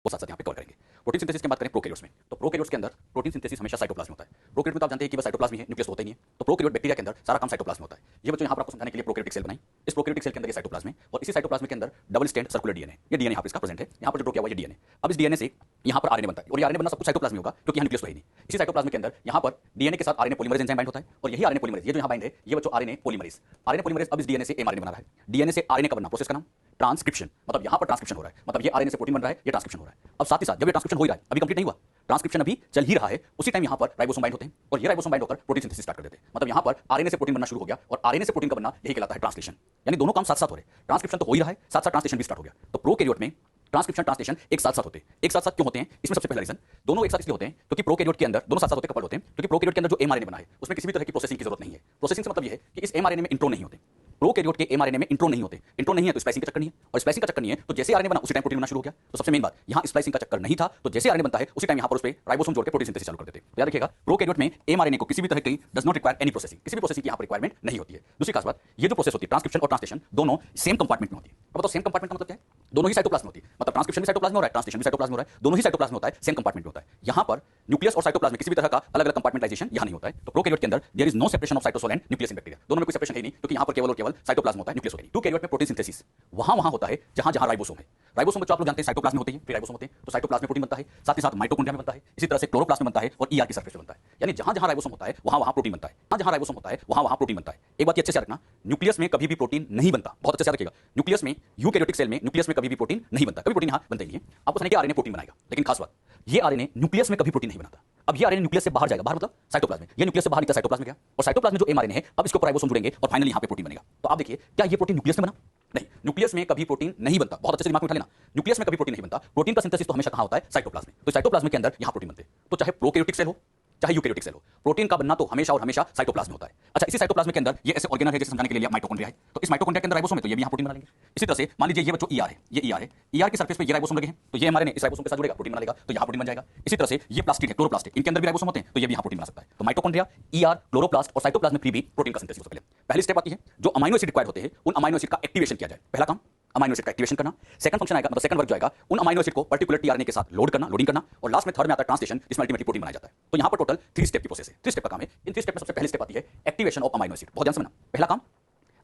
वो साथ साथ यहाँ पे कवर करेंगे। प्रोटीन सिंथेसिस की बात करें प्रोकैरियोट्स में, तो प्रोकैरियोट्स के अंदर प्रोटीन सिंथेसिस हमेशा साइटोप्लाज्म में होता है। प्रोकैरियोट में तो आप जानते हैं कि बस साइटोप्लाज्म ही है, न्यूक्लियस होता ही नहीं है। तो प्रोकैरियोट बैक्टीरिया के अंदर सारा काम साइटोप्लाज्म में होता है। ये बच्चों यहाँ पर आपको समझाने के लिए प्रोकैरियोटिक सेल बनाई। इस प्रोकैरियोटिक सेल के अंदर ये साइटोप्लाज्म है और इसी साइटोप्लाज्म के अंदर डबल स्टैंड सर्कुलर डीएनए, ये डीएनए यहाँ पर इसका प्रेजेंट है। यहाँ पर जो ड्रॉ किया हुआ है ये डीएनए। अब इस डीएनए से यहाँ पर आरएनए बनता है और ये आरएनए बनना सब कुछ साइटोप्लाज्म में होगा क्योंकि यहाँ न्यूक्लियस तो है ही नहीं। इसी साइटोप्लाज्म के अंदर यहाँ पर डीएनए के साथ आरएनए पॉलीमरेज एंजाइम बाइंड होता है और यही आरएनए पॉलीमरेज ये जो यहाँ बाइंड है ये बच्चों आरएनए पॉलीमरेज अब इस डीएनए से एमआरएनए बना रहा है। डीएनए से आरएनए का बनना प्रोसेस का नाम ट्रांसक्रिप्शन, मतलब यहाँ पर ट्रांसक्रिप्शन हो रहा है, मतलब ये आरएनए से प्रोटीन बन रहा है, ये ट्रांसक्रिप्शन हो रहा है। अब साथ ही साथ जब ये ट्रांसक्रिप्शन हो ही रहा है, अभी कंप्लीट नहीं हुआ, ट्रांसक्रिप्शन अभी चल ही रहा है, उसी टाइम यहाँ पर राइबोसोम बाइंड होते हैं और ये राइबोसोम बाइंड होकर प्रोटीन सिंथेसिस स्टार्ट कर देते हैं। मतलब यहाँ पर आरएनए से प्रोटीन बनना शुरू हो गया और आरएनए से प्रोटीन का बनना यही कहलाता है ट्रांसलेशन। यानी दोनों काम साथ साथ हो रहे हैं, ट्रांसक्रिप्शन तो हो ही रहा है, साथ साथ ट्रांसलेशन भी स्टार्ट हो गया। तो प्रोकैरियोट में ट्रांसक्रिप्शन ट्रांसलेशन एक साथ साथ होते हैं। एक साथ साथ क्यों होते हैं? इसमें सबसे पहला रीजन, दोनों एक साथ इसलिए होते हैं क्योंकि प्रोकैरियोट के अंदर दोनों साथ साथ होते कपल होते हैं क्योंकि प्रोकैरियोट के अंदर जो एमआरएनए बना है उसमें किसी भी तरह की प्रोसेसिंग की जरूरत नहीं है। प्रोसेसिंग से मतलब ये है कि इस एमआरएनए में इंट्रोन नहीं होते। प्रोकैरियोट के एमआरएनए में इंट्रोन नहीं होते। इंट्रोन नहीं है तो स्प्लाइसिंग का चक्कर नहीं है और स्प्लाइसिंग का चक्कर नहीं है तो जैसे आरएनए बना उसी टाइम प्रोटीन बनना शुरू हो गया। तो सबसे मेन बात यहाँ स्प्लाइसिंग का चक्कर नहीं था, तो जैसे आरएनए बनता है उसी टाइम यहाँ पर उस पे राइबोसोम जोड़ के प्रोटीन सिंथेसिस चालू कर देते हैं। तो याद रखिएगा प्रोकैरियोट में एमआरएनए को किसी भी तरह की does not require any processing, किसी भी प्रोसेसिंग की यहाँ पर रिक्वायरमेंट नहीं होती है। दूसरी खास बात, ये जो प्रोसेस होती है ट्रांसक्रिप्शन और ट्रांसलेशन दोनों सेम कंपार्टमेंट में होती है। अब बताओ सेम कंपार्टमेंट का मतलब क्या है? दोनों ही साइटोप्लाज्म होती है, मतलब ट्रांसक्रिप्शन भी साइटोप्लाज्म में हो रहा है, ट्रांसलेशन भी साइटोप्लाज्म में हो रहा है, दोनों ही साइटोप्लाज्म में होता है, सेम कंपार्टमेंट में होता है। यहाँ पर न्यूक्लियस और साइटोप्लाज्म में किसी भी तरह का अलग अलग कंपार्टमेंटाइजेशन यहाँ नहीं होता है। तो प्रोकैरियोट के अंदर there is no separation of cytosol and nucleus in bacteria, दोनों में कोई सेपरेशन है नहीं क्योंकि यहाँ पर केवल और केवल साइटोप्लाज्म होता है, न्यूक्लियस होता है नहीं। प्रोकैरियोट में प्रोटीन सिंथेसिस वहाँ होता है जहाँ जहाँ राइबोसोम है। राइबोसोम जो आप लोग जानते हैं साइटोप्लाज्म में होते हैं, फिर राइबोसोम होते हैं, तो साइटोप्लाज्म में प्रोटीन बनता है, साथ ही साथ माइटोकॉन्ड्रिया में बनता है, इसी तरह से क्लोरोप्लास्ट में बनता है और ईआर की सरफेस पे बनता है। यानी जहाँ जहाँ राइबोसोम होता है वहाँ प्रोटीन बनता है, जहाँ राइबोसोम होता है वहाँ प्रोटीन बनता है। एक बात अच्छे से रखना, न्यूक्लियस में कभी भी प्रोटीन नहीं बनता, बहुत अच्छे से रखिएगा। न्यूक्लियस में यूकैरियोटिक सेल में न्यूक्लियस में कभी भी प्रोटीन नहीं बनता, कभी प्रोटीन यहाँ बनता ही नहीं है। आपको समझने कि आरएनए प्रोटीन बनाएगा, लेकिन खास बात ये आरएनए न्यूक्लियस में कभी प्रोटीन नहीं बनाता। अब ये आरएनए न्यूक्लियस से बाहर जाएगा, बाहर मतलब साइटोप्लाज्म में, ये न्यूक्लियस से बाहर निकला साइटोप्लाज्म में गया और साइटोप्लाज्म में जो एमआरएनए है अब इसको राइबोसोम जुड़ेंगे और फाइनली यहाँ पे प्रोटीन बनेगा। तो आप देखिए क्या ये प्रोटीन न्यूक्लियस में बना? नहीं, न्यूक्लियस में कभी प्रोटीन नहीं बनता, बहुत अच्छे से दिमाग में उठा लेना। न्यूक्लियस में कभी प्रोटीन नहीं बनता, प्रोटीन का सिंथेसिस तो हमेशा कहाँ होता है? साइटोप्लाज्म में। तो साइटोप्लाज्म के अंदर यहाँ प्रोटीन बनते हैं। तो चाहे प्रोकैरियोटिक सेल हो चाहे यूकैरियोटिक सेल हो, प्रोटीन का बनना तो हमेशा और हमेशा साइटोप्लाज्म में होता है। अच्छा, इसी साइटोप्लाज्म के अंदर ये ऐसे ऑर्गेनल है जैसे समझाने के लिए माइटोकॉन्ड्रिया है, तो इस माइटोकॉन्ड्रिया के अंदर राइबोसोम है तो ये भी यहाँ प्रोटीन बना लेंगे। इसी तरह से मान लीजिए ये बच्चों ईआर है, ये ईआर है, ईआर की सरफेस पे ये राइबोसोम लगे हैं तो ये एमआरएनए इस राइबोसोम के साथ जुड़ेगा, प्रोटीन बना लेगा, तो यहाँ प्रोटीन बन जाएगा। इसी तरह से ये प्लास्टिड है, क्लोरोप्लास्ट है, इनके अंदर भी राइबोसोम होते हैं तो ये भी यहाँ प्रोटीन बना सकता है। तो माइटोकॉन्ड्रिया, ईआर, क्लोरोप्लास्ट और साइटोप्लाज्म में भी प्रोटीन का सिंथेसिस हो सकता है। पहली स्टेप आती है जो अमाइनो एसिड रिक्वायर्ड होते हैं उन अमाइनो एसिड का एक्टिवेशन किया जाए। पहला काम अमाइनो एसिड का एक्टिवेशन करना, सेकंड फंक्शन आएगा मतलब सेकंड वर्क जो आएगा उन अमाइनो एसिड को पर्टिकुलर टीआरएनए के साथ लोड करना, लोडिंग करना, और लास्ट में थर्ड में आता है ट्रांसलेशन, जिसमें अल्टीमेटली प्रोटीन बनाया जाता है। तो यहाँ पर टोटल 3 स्टेप की प्रोसेस है, 3 स्टेप का काम है। इन 3 स्टेप में सबसे पहली स्टेप आती है एक्टिवेशन ऑफ अमाइनो एसिड। बहुत ध्यान से सुनना, पहला काम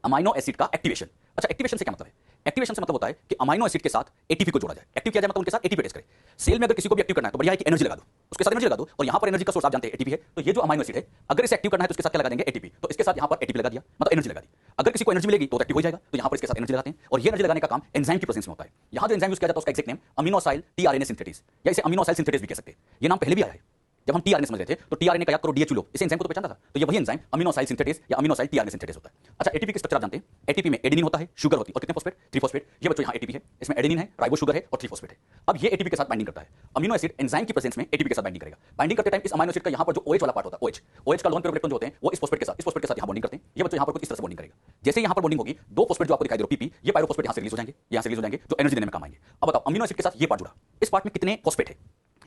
अमाइनो एसिड का एक्टिवेशन। अच्छा, एक्टिवेशन से क्या मतलब है? एक्टिवेशन से मतलब होता है कि अमाइनो एसिड के साथ एटीपी को जोड़ा जाए, एक्टिव किया जाए, मतलब उनके साथ एटीपी अटैच करे। सेल में अगर किसी को भी एक्टिव करना है तो बढ़िया है कि एनर्जी लगा दो, उसके साथ एनर्जी लगा दो, और यहाँ पर एनर्जी का सोर्स आप जानते हैं एटीपी है। तो ये जो अमाइनो एसिड है अगर इसे एक्टिव करना है तो इसके साथ क्या लगा देंगे? एटीपी। तो इसके साथ यहाँ पर एटीपी लगा दिया, मतलब एनर्जी लगा दी। अगर किसी को एनर्जी मिलेगी तो एक्टिव हो जाएगा, तो यहाँ पर इसके साथ एनर्जी लगाते हैं और ये एनर्जी लगाने का काम एंजाइम की प्रेजेंस में होता है। यहाँ जो एंजाइम यूज किया जाता है उसका exact name aminoacyl tRNA synthetase या इसे अमीनोसाइल सिंथेटेस भी कह सकते हैं। ये नाम पहले भी आया है जब हम टीआरएनए समझ रहे थे, तो टीआरएनए का याद करो डीएचयू लो, इस एंजाइम को तो पहचानता था, तो ये वही एंजाइम अमीनोसाइल सिंथेटेस या अमीनोसाइल टीआरएनए सिंथेटेस होता है। अच्छा, एटीपी की स्ट्रक्चर आप जानते हैं, एटीपी में एडेनिन होता है, शुगर होती है और कितने फॉस्फेट? 3 फॉस्फेट। ये बच्चों यहाँ एटीपी है, इसमें एडेनिन है, राइबो शुगर है और 3 फॉस्फेट है। अब ये एटीपी के साथ बाइंडिंग करता है, अमीनो एसिड एंजाइम की प्रेजेंस में एटीपी के साथ बाइंडिंग करेगा। बाइंडिंग करते टाइम इस अमीनो एसिड का यहाँ पर जो OH वाला पार्ट होता है, OH का लोन पेयर इलेक्ट्रॉन जो होते हैं वो इस फॉस्फेट के साथ यहाँ बॉन्डिंग करते हैं। ये बच्चों यहाँ पर कुछ इस तरह से बॉन्डिंग करेगा। जैसे यहाँ पर बॉन्डिंग होगी, 2 फॉस्फेट जो आपको दिखाई दे रहे हो पीपी, ये पायरोफॉस्फेट यहाँ से रिलीज हो जाएंगे, यहाँ से रिलीज हो जाएंगे, जो एनर्जी देने में काम आएंगे। अब बताओ अमीनो एसिड के साथ ये पार्ट जुड़ा, इस पार्ट में कितने फॉस्फेट है?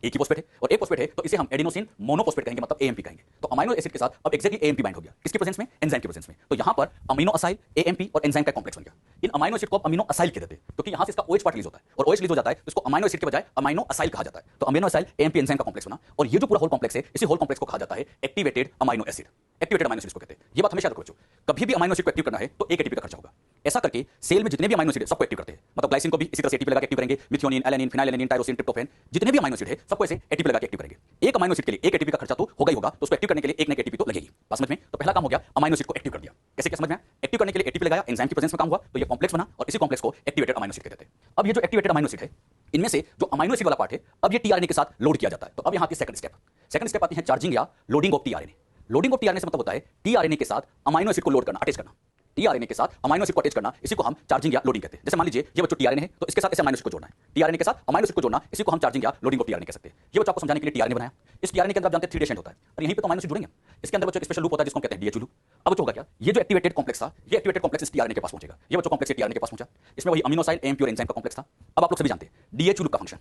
एक ही फॉस्फेट है, और एक फॉस्फेट है तो इसे हम एडिनोसिन मोनोफॉस्फेट कहेंगे, मतलब एएमपी कहेंगे। तो अमीनो एसिड के साथ अब एक्जेक्टली एएमपी बाइंड हो गया, किसकी प्रेजेंस में? एंजाइम की प्रेजेंस में। तो यहाँ पर अमीनो असाइल, एएमपी और एंजाइम का कॉम्प्लेक्स बन गया। इन अमीनो एसिड को आप अमीनो असाइल कहते हैं क्योंकि यहाँ से इसका OH पार्ट रिलीज होता है, और OH रिलीज हो जाता है तो इसको अमीनो एसिड के बजाय अमीनो असाइल कहा जाता है। तो अमीनो असाइल एएमपी एंजाइम का कॉम्प्लेक्स बना, और ये जो पूरा होल कॉम्प्लेक्स है इसी होल कॉम्प्लेक्स को कहा जाता है activated amino acid. Activated amino acid को कहते हैं। ये बात हमेशा याद रखो बच्चों, कभी भी अमीनो एसिड को एक्टिव करना है तो एक एटीपी का खर्चा होगा। ऐसा करके सेल में जितने भी अमीनो एसिड है सबको एक्टिव करते हैं, मतलब ग्लाइसिन को भी इसी तरह से एटीपी लगा के एक्टिव करेंगे, methionine, alanine, phenylalanine, tyrosine, tryptophan, जितने भी अमीनो एसिड है सबको ऐसे एटीपी लगा के एक्टिव करेंगे। एक अमीनो एसिड के लिए एक एटीपी का खर्चा तो होगा ही होगा, तो उसको एक्टिव करने के लिए एक ना एक एटीपी तो लगेगी। बात समझ में? तो पहला काम हो गया अमीनो एसिड को एक्टिव कर दिया। कैसे क्या समझ में? एक्टिव करने के लिए एटीपी लगाया, एंजाइम की प्रेजेंस में काम हुआ तो ये कॉम्प्लेक्स बना, और इसी कॉम्प्लेक्स को एक्टिवेटेड अमीनो एसिड कहते हैं। अब ये जो एक्टिवेटेड अमीनो एसिड है इनमें से जो अमीनो एसिड वाला पार्ट है अब ये टीआरएनए के साथ लोड किया जाता है। तो अब यहाँ की सेकंड स्टेप आती है चार्जिंग या loading of tRNA. Loading of tRNA से मतलब होता है टीआरएनए के साथ अमीनो एसिड को लोड करना, अटैच करना। टीआरएनए के साथ अमीनो एसिड को अटैच करना, इसी को हम चार्जिंग या लोडिंग कहते हैं। जैसे मान लीजिए ये बच्चों टीआरएनए है तो इसके साथ ऐसे अमीनो एसिड को जोड़ना है, टीआरएनए के साथ अमीनो एसिड को जोड़ना, इसी को हम चार्जिंग या लोडिंग ऑफ टीआरएनए कह सकते हैं। ये बच्चों आपको समझाने के लिए टीआरएनए बनाया। इस टीआरएनए के अंदर आप जानते हैं 3 होता है और यहीं पे तो अमीनो एसिड जुड़ेंगे। इसके अंदर बच्चों एक स्पेशल लूप होता है जिसको कहते हैं डीएचयू लूप। अब बच्चों होगा क्या, ये जो एक्टिवेटेड कॉम्प्लेक्स था, ये एक्टिवेटेड कॉम्प्लेक्स इस टीआरएनए के पास पहुंचेगा। ये बच्चों कॉम्प्लेक्स टीआरएनए के पास पहुंचा, इसमें वही अमीनोसाइल, एएमपी और एंजाइम का कॉम्प्लेक्स था। अब आप लोग सभी जानते हैं डीएचयू लूप का फंक्शन।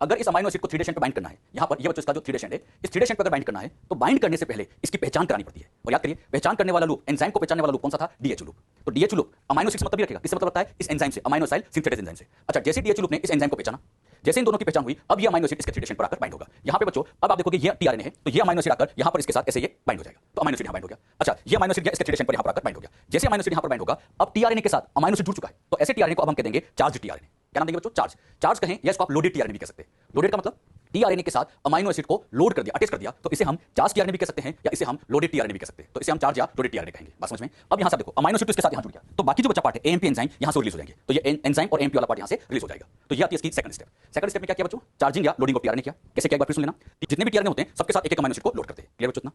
अगर इस अमाइनो एसिड को 3 एंड पे बाइंड करना है, यहां पर ये बच्चों इसका जो 3 एंड है, इस 3 एंड पे अगर बाइंड करना है तो बाइंड करने से पहले इसकी पहचान करानी पड़ती है। और याद करिए, पहचान करने वाला लूप, एंजाइम को पहचानने वाला लूप कौन सा था? DHO loop. तो डीएचओ लूप अमाइनो एसिड से मतलब भी रखेगा, किससे मतलब रखता है? इस एंजाइम से, अमाइनो एसिड सिंथेटेस एंजाइम से। अच्छा, जैसे डीएचओ लूप ने इस एंजाइम को पहचाना, जैसे इन दोनों की पहचान हुई, अब ये अमाइनो एसिड इसके 3 एंड पर आकर बाइंड होगा। यहां पे बच्चों अब आप देखोगे ये टीआरएनए है, तो ये अमाइनो एसिड आकर यहां पर इसके साथ ऐसे ये बाइंड हो जाएगा, तो अमाइनो एसिड यहां बाइंड हो गया। अच्छा, ये अमाइनो एसिड इसके 3 एंड पर यहां पर आकर बाइंड हो गया। जैसे अमाइनो एसिड यहां पर बाइंड होगा, अब टीआरएनए के साथ अमाइनो एसिड जुड़ चुका है, तो ऐसे टीआरएनए को अब हम कह देंगे चार्ज टीआरएनए। क्या नाम देंगे बच्चों? चार्ज। चार्ज कहें या इसको आप लोडेड टीआरएनए भी कह सकते हैं। लोडेड का मतलब टीआरएनए के साथ अमाइनो एसिड को लोड कर दिया, अटैच कर दिया, तो इसे हम चार्ज टीआरएनए भी कह सकते हैं या इसे हम लोडेड टीआरएनए भी कह सकते हैं। तो इसे हम चार्ज या लोडेड टीआरएनए कहेंगे। बात समझ में? अब यहां से देखो, अमाइनो एसिड तो इसके साथ यहां जुड़ गया, तो बाकी जो बचा पार्ट है एएमपी एंजाइम यहां से रिलीज हो जाएंगे, तो ये एंजाइम और एएमपी वाला पार्ट यहां से रिलीज हो जाएगा। तो ये आती है इसकी सेकंड स्टेप। सेकंड स्टेप में क्या किया बच्चों? चार्जिंग या लोडिंग ऑफ टीआरएनए किया। कैसे किया एक बार फिर सुन लेना। जितने भी टीआरएनए होते हैं सबके साथ एक एक अमाइनो एसिड को लोड करते हैं। क्लियर बच्चों? इतना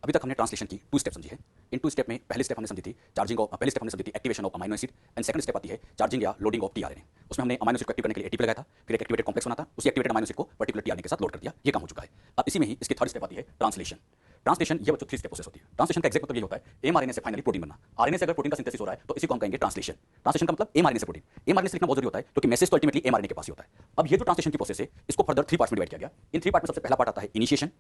अभी तक हमने ट्रांसलेशन की 2 स्टेप समझी है। इन 2 स्टेप में पहली स्टेप हमने समझी थी चार्जिंग ऑफ, पहली स्टेप हमने समझी थी activation of amino acid, and second step आती है चार्जिंग या लोडिंग ऑफ टीआरएनए। उसमें हमने अमाइनो एसिड को एक्टिव करने के लिए एटीपी लगाया था, फिर एक एक्टिवेटेड कॉम्प्लेक्स बना था, उसी एक्टिवेटेड अमाइनो एसिड को पर्टिकुलर टीआरएनए के साथ लोड कर दिया। ये काम हो चुका है। अब इसी में ही इसकी थर्ड स्टेप आती है ट्रांसलेशन। ट्रांसलेशन ये बच्चों 3 स्टेप प्रोसेस होती है। ट्रांसलेशन का एग्जैक्ट मतलब ये होता है एमआरएनए से फाइनली प्रोटीन बनना। आरएनए से अगर प्रोटीन का सिंथेसिस हो रहा है तो इसी को हम कहेंगे ट्रांसलेशन। ट्रांसलेशन का मतलब एमआरएनए से प्रोटीन। एमआरएनए से लिखना बहुत जरूरी होता है क्योंकि मैसेज तो अल्टीमेटली एमआरएनए के पास ही होता है। अब ये जो ट्रांसलेशन की प्रोसेस है इसको फर्दर 3 पार्ट्स में डिवाइड किया गया। इन 3 पार्ट में सबसे पहला पार्ट आता है इनिशिएशन,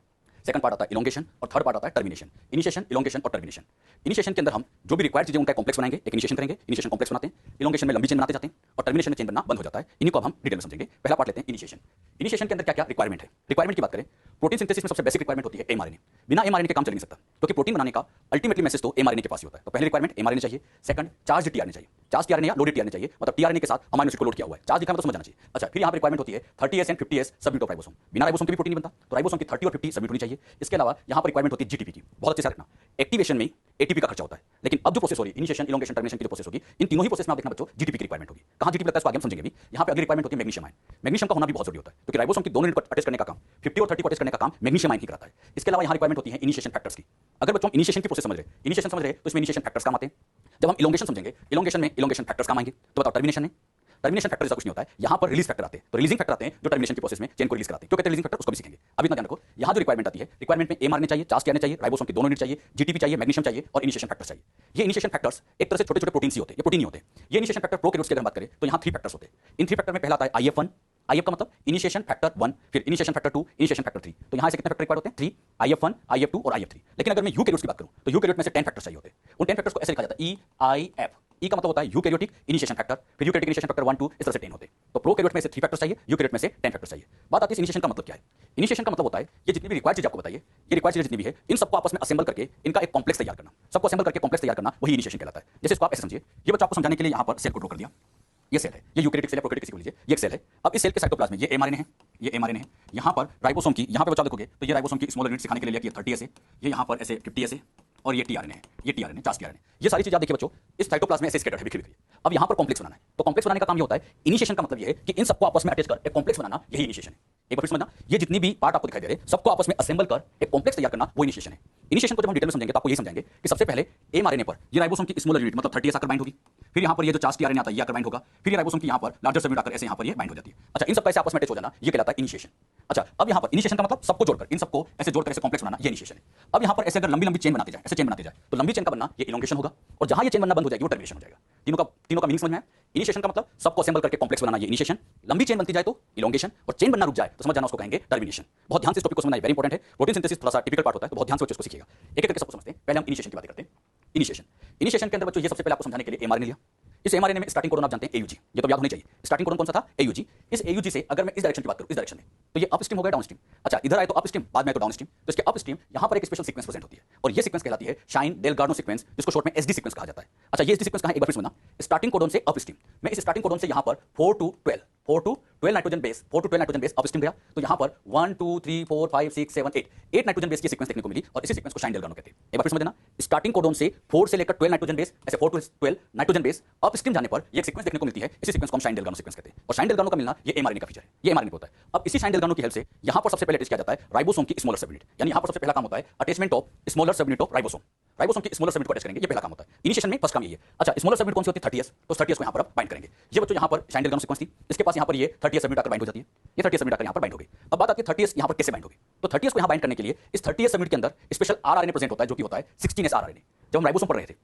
सेकंड पार्ट आता है इलोंगेशन और थर्ड पार्ट आता है टर्मिनेशन। इनिशिएशन, इलोंगेशन और टर्मिनेशन। इनिशिएशन के अंदर हम जो भी रिक्वायर्ड चीजें उनका कॉम्प्लेक्स बनाएंगे, एक इनिशिएशन करेंगे, इनिशिएशन कॉम्प्लेक्स बनाते हैं, इलोंगेशन में लंबी चेन बनाते जाते हैं और टर्मिनेशन में चेन बनना बंद हो जाता है। इन्हीं को अब हम डिटेल में समझेंगे। पहला पार्ट लेते हैं इनिशिएशन। इनिशिएशन के अंदर क्या क्या रिक्वायरमेंट है? रिक्वायरमेंट की बात करें, प्रोटीन सिंथेसिस में सबसे बेसिक रिक्वायरमेंट होती है एमआरएनए। बिना एमआरएनए के काम चल नहीं सकता क्योंकि प्रोटीन बनाने का अल्टीमेटली मैसेज तो एमआरएनए के पास ही होता है। तो पहली रिक्वायरमेंट एमआरएनए चाहिए, सेकंड चार्ज टीआरएनए चाहिए। चार्ज टीआरएनए या लोडेड टीआरएनए चाहिए, मतलब टीआरएनए के साथ अमाइनो एसिड को लोड किया हुआ है। चार्ज लिखा है तो समझ जाना चाहिए। अच्छा, फिर यहां पर रिक्वायरमेंट होती है 30s and 50s subunit of ribosome. बिना राइबोसोम के भी प्रोटीन नहीं बनता, तो राइबोसोम की 30 और 50 सबयूनिट होनी चाहिए। इसके अलावा यहां पर रिक्वायरमेंट होती है जीटीपी की। बहुत अच्छे से रखना, एक्टिवेशन में एटीपी का खर्चा होता है, लेकिन अब जो प्रोसेस हो रही है इनिशिएशन, इलोंगेशन, टर्मिनेशन की जो प्रोसेस होगी, इन तीनों ही प्रोसेस में आप देखना बच्चों जीटीपी की रिक्वायरमेंट होगी। कहां जीटीपी लगता है इसको आगे हम समझेंगे भी। यहां पे अगली रिक्वायरमेंट होती है मैग्नीशियम आयन। मैग्नीशियम का होना भी बहुत जरूरी होता है क्योंकि राइबोसोम की दोनों यूनिट को अटैच करने का काम, 50 और 30 को अटैच करने का काम मैग्नीशियम आयन ही कराता है। इसके अलावा यहां रिक्वायरमेंट होती है इनिशिएशन फैक्टर्स की। अगर बच्चों इनिशिएशन की प्रोसेस समझ रहे तो इसमें इनिशिएशन फैक्टर्स काम आते हैं। जब हम इलोंगेशन समझेंगे, इलोंगेशन में इलोंगेशन फैक्टर्स काम आएंगे। तो बताओ टर्मिनेशन में, टर्मिनेशन फैक्टर जैसा कुछ नहीं होता है, यहां पर रिलीज फैक्टर आते हैं। तो रिलीजिंग फैक्टर आते हैं जो टर्मिनेशन की प्रोसेस में चेन को रिलीज कराते हैं। क्यों कहते हैं रिलीजिंग फैक्टर, उसको भी सीखेंगे। अभी इतना ध्यान रखो, यहां जो रिक्वायरमेंट आती है, रिक्वायरमेंट में एमआरएनए चाहिए, चार्ज टीआरएनए चाहिए, राइबोसोम की दोनों यूनिट चाहिए, जीटीपी चाहिए, मैग्नीशियम चाहिए और इनिशिएशन फैक्टर्स चाहिए। ये इनिशिएशन फैक्टर्स एक तरह से छोटे छोटे प्रोटीन ही होते हैं, ये प्रोटीन ही होते हैं। ये इनिशिएशन फैक्टर प्रोकैरियोट्स की अगर बात करें तो यहां 3 फैक्टर्स होते हैं। इन 3 फैक्टर में पहला आता है आईएफ1। आईएफ का मतलब इनिशिएशन फैक्टर 1, फिर इनिशिएशन फैक्टर 2, इनिशिएशन फैक्टर 3। तो यहां से कितने फैक्टर रिक्वायर्ड होते हैं? 3, आईएफ1, आईएफ2 और आईएफ3। लेकिन अगर मैं यूकैरियोट्स की बात करूं तो यूकैरियोट में से 10 फैक्टर्स चाहिए होते हैं। उन 10 फैक्टर्स को ऐसे लिखा जाता है EIF। ई का मतलब होता है यूकैरियोटिक इनिशिएशन फैक्टर, फिर यूकैरियोटिक इनिशिएशन फैक्टर 1, 2 इस तरह से 10 होते हैं। तो प्रोकैरियोट में से 3 फैक्टर्स चाहिए, यूकैरियोट में से 10 फैक्टर्स चाहिए। बात आती है इनिशिएशन का मतलब क्या है। इनिशिएशन का मतलब होता है ये जितनी भी रिक्वायर्ड चीज आपको बताइए, ये रिक्वायर्ड चीज जितनी भी है, इन सबको आपस में असेंबल करके इनका एक कॉम्प्लेक्स तैयार करना। सबको असेंबल करके कॉम्प्लेक्स तैयार करना वही इनिशिएशन कहलाता है। जैसे इसको आप ऐसे समझिए, ये बच्चा आपको समझाने के लिए यहां पर सेल को ड्रॉ कर दिया। ये सेल है, ये यूकैरियोटिक सेल है, प्रोकैरियोटिक किसी को लीजिए, ये एक सेल है। अब इस सेल के साइटोप्लाज्म में ये एमआरएनए है, ये एमआरएनए है। यहां पर राइबोसोम की, यहां पे बच्चा देखोगे तो ये राइबोसोम की स्मॉलर यूनिट सिखाने के लिए लिया कि 30s है, ये यहां पर ऐसे 50s है और ये टीआरएनए है, ये टीआरएनए, चार्ज टीआरएनए। ये सारी चीजें आप देखिए बच्चों, इस साइटोप्लाज्म में ऐसे स्कैटर्ड है, बिखरी बिखरी। अब यहां पर कॉम्प्लेक्स बनाना है, तो कॉम्प्लेक्स बनाने का काम ये होता है। इनिशिएशन का मतलब ये है कि इन सबको आपस में अटैच कर एक कॉम्प्लेक्स बनाना, यही इनिशिएशन है। एक बार फिर समझना, ये जितनी भी पार्ट आपको दिखाई दे रहे हैं सबको आपस में असेंबल कर एक कॉम्प्लेक्स तैयार करना, वो इनिशिएशन है। इनिशिएशन को जब हम डिटेल में समझेंगे तो आपको ये समझाएंगे कि सबसे पहले एमआरएनए पर ये राइबोसोम की स्मॉलर यूनिट मतलब 30s आकर बाइंड होगी, फिर यहां पर ये जो चार्ज टीआरएनए आता है ये आकर बाइंड होगा, फिर ये राइबोसोम की यहां पर लार्जर सबयूनिट आकर ऐसे यहां पर ये बाइंड हो जाती है। अच्छा, इन सबका ऐसे आपस में अटैच हो जाना ये कहलाता है इनिशिएशन। अच्छा, अब यहां पर इनिशिएशन का मतलब सबको जोड़कर, इन सबको ऐसे जोड़कर ऐसे कॉम्प्लेक्स बनाना, ये इनिशिएशन है। अब यहां पर ऐसे अगर लंबी लंबी चेन बनाते जाए, ऐसे चेन बनाते जाए, तो लंबी चेन का बनना ये इलोंगेशन होगा और जहां ये चेन बनना बंद हो जाएगी वो टर्मिनेशन हो जाएगा। तीनों का मीनिंग समझ में आया? इनिशिएशन का मतलब सबको असेंबल करके कॉम्प्लेक्स बनाना, ये इनिशिएशन। लंबी चेन बनती जाए तो इलोंगेशन, और चेन बनना रुक जाए तो समझ जाना उसको कहेंगे टर्मिनेशन। बहुत ध्यान से इस टॉपिक को समझना, वेरी इंपॉर्टेंट है। प्रोटीन सिंथेसिस थोड़ा सा टिपिकल पार्ट होता है, तो बहुत ध्यान से बच्चों इसको सीखिएगा। एक एक करके सबको समझते हैं। पहले हम इनिशिएशन की बात करते हैं। इनिशिएशन के अंदर बच्चों ये सबसे पहले आपको समझाने के लिए एमआरएनए लिया। इस एमआरएनए में स्टार्टिंग कोडन आप जानते हैं एयूजी, ये तो याद होनी चाहिए। स्टार्टिंग कोडन कौन सा था? एयूजी। इस एयूजी से अगर मैं इस डायरेक्शन की बात करूं, इस डायरेक्शन में, तो ये अपस्ट्रीम हो गया डाउनस्ट्रीम। अच्छा, इधर आए तो अपस्ट्रीम, बाद में तो डाउनस्ट्रीम। तो इसके अपस्ट्रीम यहां पर एक स्पेशल सीक्वेंस प्रेजेंट होती है और ये सीक्वेंस कहलाती है शाइन डेलगार्डो सीक्वेंस, जिसको शॉर्ट में एसडी सीक्वेंस कहा जाता है। अच्छा, ये एसडी सीक्वेंस कहां है एक बार फिर सुनना। स्टार्टिंग कोडन से अपस्ट्रीम, मैं इस स्टार्टिंग कोडन से यहां पर 4 to 12 नाइट्रोजन बेस अपस्ट्रीम गया, तो यहां पर 1 2 3 4 5 6 7 8 नाइट्रोजन बेस की सीक्वेंस देखने को मिली और इसी सीक्वेंस को शाइन डेलगार्डो कहते हैं। एक बार फिर समझ लेना, स्टार्टिंग कोडन से 4 से लेकर 12 नाइट्रोजन बेस, ऐसे 4 to 12 नाइट्रोजन बेस अपस्ट्रीम जाने पर ये सीक्वेंस देखने को मिलती है। इसी सीक्वेंस को हम शाइन डेलगार्डो सीक्वेंस कहते हैं और शाइन डेलगार्डो का मिलना ये एमआरएनए का फीचर है, ये एमआरएनए होता है। अब इसी शाइन डेलगार्डो की हेल्प से यहां पर सबसे पहले अटैच किया जाता है राइबोसोम की स्मॉलर सबयूनिट, यानी यहां पर सबसे पहला काम होता है attachment of smaller subunit of ribosome. Ribosome की स्मॉलर सबयूनिट को अटैच करेंगे, ये पहला काम होता है। इनिशिएशन में फर्स्ट काम यही है। अच्छा, स्मॉलर सबयूनिट कौन सी होती है? 30s। तो 30s को यहां पर आप बाइंड करेंगे। ये बच्चों यहां पर शाइन डेलगार्डो सीक्वेंस थी, इसके पास यहां पर ये 30s सबयूनिट आकर बाइंड हो जाती है, ये 30s सबयूनिट आकर यहां पर बाइंड हो गई। अब बात आती है 30s यहां पर कैसे बाइंड होगी। तो 30s को यहां बाइंड करने के लिए इस 30s सबयूनिट के अंदर स्पेशल आरआरएनए प्रेजेंट होता है, जो कि होता है 16s आरआरएनए। जब हम राइबोसोम पढ़ रहे थे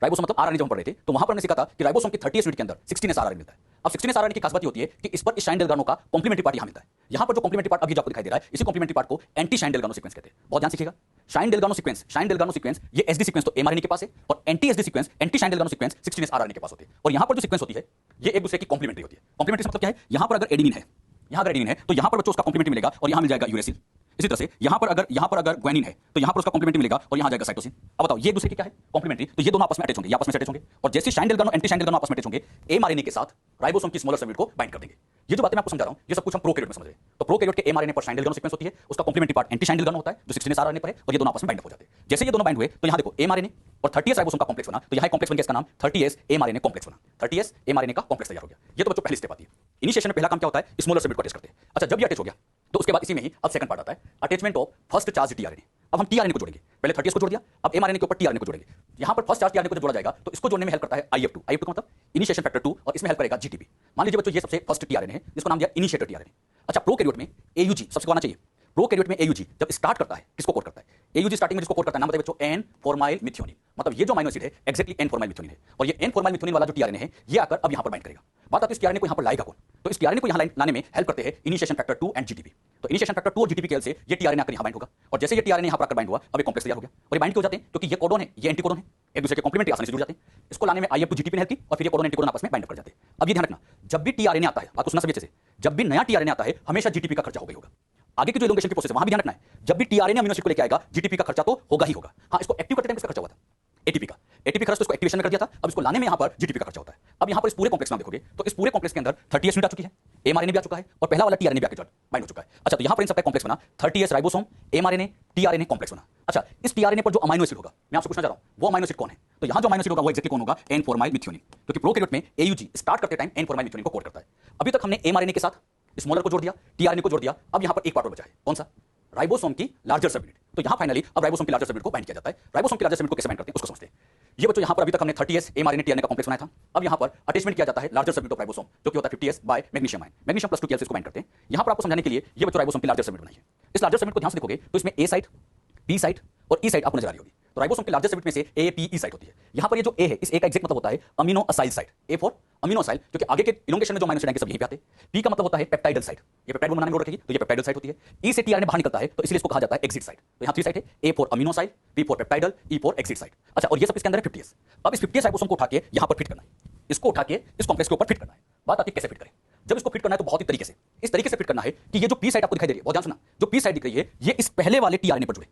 राइबोसोम मतलब आरएनए जब हम पढ़ रहे थे तो वहां पर हमने सीखा था कि राइबोसोम की 30 यूनिट के अंदर 16s आरएनए मिलता है। अब 16s आरएनए की खास बात ये होती है कि इस पर इस शाइन डेल्गानो का कॉम्प्लीमेंट्री पार्ट यहां मिलता है। यहां पर जो कॉम्प्लीमेंट्री पार्ट अभी जो आपको दिखाई दे रहा है इसी कॉम्प्लीमेंट्री पार्ट को एंटी शाइन डेल्गानो सीक्वेंस कहते हैं। बहुत ध्यान सीखिएगा, शाइन डेल्गानो सीक्वेंस ये एसडी सीक्वेंस तो एमआरएनए के पास है और anti SD sequence anti Shine Dalgarno sequence 16s RNA के पास होती है। और यहां पर जो सीक्वेंस होती है ये एक दूसरे की कॉम्प्लीमेंट्री होती है। कॉम्प्लीमेंट्री मतलब क्या है, यहां पर अगर एडेनिन है, यहां अगर एडेनिन है तो यहां पर बच्चों उसका कॉम्प्लीमेंट्री मिलेगा और यहां मिल जाएगा यूरेसिल। इसी तरह से यहां पर अगर ग्वानिन है तो यहां पर उसका कॉम्प्लीमेंट्री मिलेगा और यहां जाएगा साइटोसिन। अब बताओ ये एक दूसरे के क्या है, कॉम्प्लीमेंट्री। तो ये दोनों आपस में अटैच होंगे, ये आपस में अटैच होंगे और जैसे शाइन डेल्गानो एंटी शाइन डेल्गानो आपस में अटैच होंगे एमआरएनए के साथ राइबोसोम की स्मॉलर सबयूनिट को बाइंड कर देंगे। ये जो बातें मैं आपको समझा रहा हूं ये सब कुछ हम प्रोकैरियोट में समझ रहे हैं। तो प्रोकैरियोट के एमआरएनए पर शाइन डेल्गानो सीक्वेंस होती है, उसका कॉम्प्लीमेंट्री पार्ट एंटी शाइन डेल्गानो होता है जो 16s आरएनए पर है और ये दोनों आपस में बाइंड हो जाते हैं। जैसे ये दोनों बाइंड हुए तो यहां देखो एमआरएनए और 30s राइबोसोम का कॉम्प्लेक्स बना, तो यहां कॉम्प्लेक्स बन गया, इसका नाम 30s एमआरएनए कॉम्प्लेक्स बना। 30s एमआरएनए का कॉम्प्लेक्स तैयार हो गया। ये तो बच्चों पहली स्टेप आती है। इनिशिएशन में पहला काम क्या होता है, स्मॉलर सबयूनिट को अटैच करते हैं। अच्छा, जब ये अटैच हो गया तो उसके बाद इसी में ही अब सेकंड पार्ट आता है, attachment of first charge tRNA. अब हम टीआरएनए को जोड़ेंगे, पहले 30s को जोड़ दिया, अब एमआरएनए के ऊपर टीआरएनए को जोड़ेंगे। यहां पर फर्स्ट चार्ज टीआरएनए को जोड़ा जाएगा तो इसको जोड़ने में हेल्प करता है IF2। IF2 का मतलब इनिशिएशन फैक्टर 2 और इसमें हेल्प करेगा GTP। मान लीजिए बच्चों ये सबसे फर्स्ट टीआरएनए है जिसको नाम दिया इनिशिएटर टीआरएनए। अच्छा, प्रोकैरियोट में AUG सबसे आना चाहिए। प्रोकैरियोट में AUG जब स्टार्ट करता है किसको कोड करता है, AUG स्टार्टिंग में जिसको कोड करता है नाम बताइए बच्चों, N फॉर्माइल मिथ्योनिन। मतलब ये जो अमीनो एसिड है एक्जेक्टली N फॉर्माइल मिथ्योनिन है और ये N फॉर्माइल मिथ्योनिन वाला जो टीआरएनए है ये आकर अब यहां पर बाइंड करेगा। बात आती है इस टीआरएनए को यहां पर लाएगा कौन, तो इस टीआरएनए को यहां लाने में हेल्प करते हैं इनिशिएशन फैक्टर 2 एंड GTP। तो इनिशिएशन फैक्टर 2 और GTP के हेल्प से ये टीआरएनए आकर यहां बाइंड होगा और जैसे ये टीआरएनए यहां पर आकर बाइंड हुआ अब ये कॉम्प्लेक्स तैयार हो गया और ये बाइंड क्यों हो जाते हैं, क्योंकि ये कोडोन है ये एंटी कोडोन है, एक दूसरे के कॉम्प्लीमेंट्री आसानी से जुड़ जाते हैं। इसको लाने में IF2 GTP ने हेल्प की और फिर ये कोडोन एंटी कोडोन आपस में बाइंड कर जाते हैं। अब ये ध्यान रखना, जब भी टीआरएनए आता है, आपको सुनना सभी अच्छे से, जब भी नया टीआरएनए आता है हमेशा GTP का खर्चा होगा ही होगा। आगे की जो एलोंगेशन की प्रोसेस है वहां भी ध्यान रखना है, जब भी टीआरएनए अमीनो एसिड को लेके आएगा GTP का खर्चा तो होगा ही होगा। हां, इसको एक्टिव करते टाइम किसका खर्चा हुआ था, ATP का। ATP खर्च तो इसको एक्टिवेशन में कर दिया था, अब इसको लाने में यहां पर GTP का खर्चा होता है। अब यहां पर इस पूरे कॉम्प्लेक्स में देखोगे तो इस पूरे कॉम्प्लेक्स के अंदर 30s यूनिट आ चुकी है, एमआरएनए भी आ चुका है और पहला वाला टीआरएनए भी आके बाइंड हो चुका है। अच्छा, तो यहां पर इन सबका कॉम्प्लेक्स बना 30s ribosome mRNA tRNA complex बना। अच्छा, इस टीआरएनए पर जो अमीनो एसिड होगा मैं आपसे पूछना चाह रहा हूं वो अमीनो एसिड कौन है, तो यहां जो अमीनो एसिड होगा वो एक्जेक्टली कौन होगा, N फॉर्माइल मिथ्योनिन। क्योंकि प्रोकैरियोट में AUG स्टार्ट करते टाइम N फॉर्माइल मिथ्योनिन को कोड करता है। अभी तक हमने एमआरएनए के साथ स्मॉलर को जोड़ दिया, टीआरएनए को जोड़ दिया, अब यहां पर एक पार्ट और बचा है, कौन सा, राइबोसोम की लार्जर सबयूनिट। तो यहां फाइनली अब राइबोसोम की लार्जर सबयूनिट को बाइंड किया जाता है। राइबोसोम की लार्जर सबयूनिट को कैसे बाइंड करते हैं उसको समझते हैं। ये बच्चों यहां पर अभी तक हमने 30s एमआरएनए टीआरएनए का कॉम्प्लेक्स बनाया था, अब यहां पर अटैचमेंट किया जाता है लार्जर सबयूनिट ऑफ राइबोसोम जो कि होता है 50s by magnesium ion, magnesium plus 2 के इसको बाइंड करते हैं। यहां पर आपको समझाने के लिए ये बच्चों राइबोसोम की लार्जर सबयूनिट बनाई है। इस लार्जर सबयूनिट को ध्यान से देखोगे तो इसमें A साइट, B साइट और E साइट आपको नजर आ रही होगी। तो राइबोसोम की लार्जर सबयूनिट में से APE साइट होती है। यहां पर ये जो A है इस A का एग्जैक्ट मतलब होता है amino acyl site, A for amino acyl, क्योंकि आगे के इलोंगेशन में जो अमीनो एसिड आएंगे सब यहीं पे आते हैं। P का मतलब होता है पेप्टाइडल साइट, ये पेप्टाइड बॉन्ड बनाने में रखेगी तो ये पेप्टाइडल साइट होती है। E से टीआरएनए बाहर निकलता है तो इसलिए इसको कहा जाता है एक्सिट साइट। तो यहां 3 साइट है, A for amino site, P for peptidyl, E for exit site. अच्छा, और ये सब इसके अंदर है 50s। अब इस 50s राइबोसोम को उठा के यहां पर फिट करना है, इसको उठा के इस कॉम्प्लेक्स के ऊपर फिट करना है। बात आती है कैसे फिट करें। जब इसको फिट करना है तो बहुत ही तरीके से, इस तरीके से फिट करना है कि ये जो P साइट आपको दिखाई दे रही है, बहुत ध्यान सुनना, जो P साइट दिख रही है ये इस पहले वाले टीआरएनए पर जुड़े,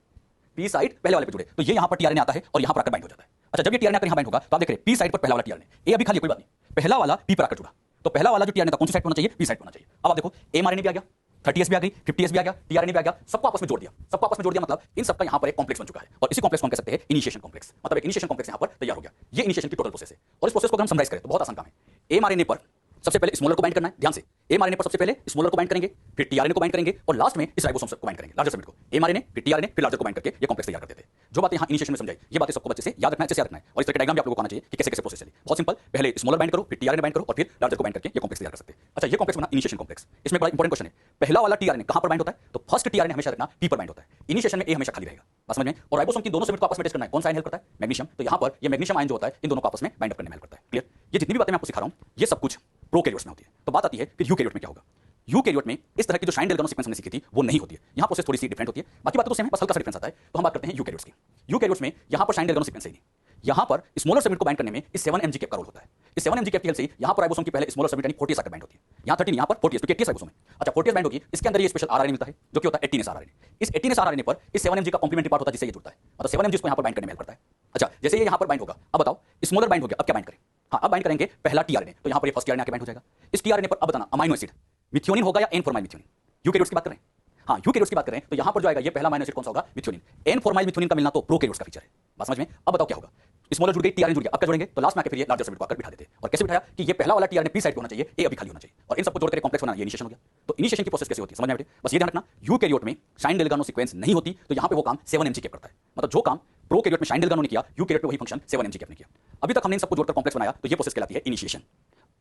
P साइट पहले वाले पे जुड़े, तो ये यहां पर टीआरएनए आता है और यहां पर आकर बाइंड हो जाता है। अच्छा, जब ये टीआरएनए आकर यहां बाइंड होगा तो आप देख रहे हैं P साइट पर पहला वाला टीआरएनए, A अभी खाली कोई बात नहीं, पहला वाला P पर आकर जुड़ा, तो पहला वाला जो टीआरएनए था कौन सी साइट पर होना चाहिए, P साइट पर होना चाहिए। अब आप देखो एमआरएनए भी आ गया, 30s भी आ गई, 50s भी आ गया, टीआरएनए भी आ गया, सबको आपस में जोड़ दिया, सबको आपस में जोड़ दिया मतलब इन सबका यहां पर एक कॉम्प्लेक्स बन चुका है और इसी कॉम्प्लेक्स को हम कह सकते हैं इनिशिएशन कॉम्प्लेक्स। मतलब एक इनिशिएशन कॉम्प्लेक्स यहां पर तैयार हो गया। ये इनिशिएशन की टोटल प्रोसेस है और इस प्रोसेस को अगर हम समराइज करें तो बहुत आसान काम है। एमआरएनए पर सबसे पहले स्मॉलर को बाइंड करना है, ध्यान से एमआरएनए पर सबसे पहले स्मॉलर को बाइंड करेंगे, फिर टीआरएनए को बाइंड करेंगे और लास्ट में इस राइबोसोम को बाइंड करेंगे, लार्जर सबयूनिट को। एमआरएनए फिर टीआरएनए फिर लार्जर को बाइंड करके ये कॉम्प्लेक्स तैयार करते थे। जो बातें यहां इनिशिएशन में समझाई ये बातें सबको अच्छे से याद रखना है, अच्छे से याद रखना है और इस तरह के डायग्राम भी आप लोगों को आना चाहिए कि कैसे कैसे प्रोसेस चली। बहुत सिंपल, पहले स्मॉलर बाइंड करो, फिर टीआरएनए बाइंड करो और फिर लार्जर को बाइंड करके ये कॉम्प्लेक्स तैयार कर सकते हैं। अच्छा, ये कॉम्प्लेक्स बना इनिशिएशन कॉम्प्लेक्स। इसमें बड़ा इंपॉर्टेंट क्वेश्चन है, पहला वाला टीआरएनए कहां पर बाइंड होता है, तो फर्स्ट टीआरएनए हमेशा रखना P पर बाइंड होता है, इनिशिएशन में A हमेशा खाली रहेगा, बस समझ में। और राइबोसोम की दोनों सबयूनिट को आपस में अटैच करना है, कौन सा आयन हेल्प करता है, मैग्नीशियम, तो यहां पर ये मैग्नीशियम आयन जो होता है इन दोनों को आपस में बाइंड अप करने में हेल्प करता है। क्लियर। ये जितनी भी बातें मैं आपको सिखा रहा हूं ये सब कुछ प्रोकैरियोट्स में होती है। तो बात आती है कि यूकैरियोट में क्या होगा। यूकैरियोट में इस तरह की जो शाइन डेल्गानो सीक्वेंस हमने सीखी थी वो नहीं होती है, यहां प्रोसेस थोड़ी सी डिफरेंट होती है, बाकी बातें तो सेम है, बस हल्का सा डिफरेंस आता है। तो हम बात करते हैं यूकैरियोट्स की। यूकैरियोट्स में यहां पर शाइन डेल्गानो सीक्वेंस है नहीं, यहां पर स्मॉलर सबयूनिट को बाइंड करने में इस 7mg कैप का रोल होता है। इस 7mg कैप की हेल्प से यहां पर राइबोसोम की पहले स्मॉलर सबयूनिट यानी 40s आकर बाइंड होती है, यहां 13 यहां पर 40s, क्योंकि 80s राइबोसोम है। अच्छा, 40s बाइंड होगी, इसके अंदर ये स्पेशल आरआरएनए मिलता है जो कि होता है 18s आरआरएनए। इस 18s आरआरएनए पर इस 7mg का कॉम्प्लीमेंट्री पार्ट होता है जिससे ये जुड़ता है, मतलब 7mg को यहां पर बाइंड करने में हेल्प करता है। अच्छा, जैसे ये यहां पर बाइंड होगा, अब बताओ स्मॉलर बाइंड हो गया, अब क्या बाइंड करें। हाँ, अब बाइंड करेंगे पहला टीआरएनए, तो यहां पर ये फर्स्ट टीआरएनए आके बाइंड हो जाएगा। इस टीआरएनए पर अब बताना अमीनो एसिड मिथ्योनिन होगा या N फॉर्माइल मिथ्योनिन। यूकैरियोट्स की बात कर रहे हैं, हाँ यूकैरियोट्स की बात करें तो यहां पर जो आएगा ये पहला अमीनो एसिड कौन सा होगा, मिथ्योनिन। N फॉर्माइल मिथ्योनिन का मिलना तो प्रोकैरियोट्स का फीचर है, बात समझ में। अब बताओ क्या होगा, स्मॉलर जुड़ गई, टीआरएनए जुड़ गया, अब क्या जोड़ेंगे, तो लास्ट में आके फिर ये लार्जर सबयूनिट को आकर बिठा देते हैं। और कैसे बिठाया कि ये पहला वाला टीआरएनए P साइड पे होना चाहिए, A अभी खाली होना चाहिए और इन सबको जोड़कर कॉम्प्लेक्स बनाना, ये इनिशिएशन हो गया। तो इनिशिएशन की प्रोसेस कैसे होती है समझ में आया बेटे। बस ये ध्यान रखना, यूकैरियोट में शाइन डेल्गानो सीक्वेंस नहीं होती तो यहां पे वो काम 7mg कैप करता है, मतलब जो काम प्रोकैरियोट में शाइन डेल्गानो ने किया यूकैरियोट में वही फंक्शन 7mg कैप ने किया। अभी तक हमने इन सबको जोड़कर कॉम्प्लेक्स बनाया तो ये प्रोसेस कहलाती है इनिशिएशन।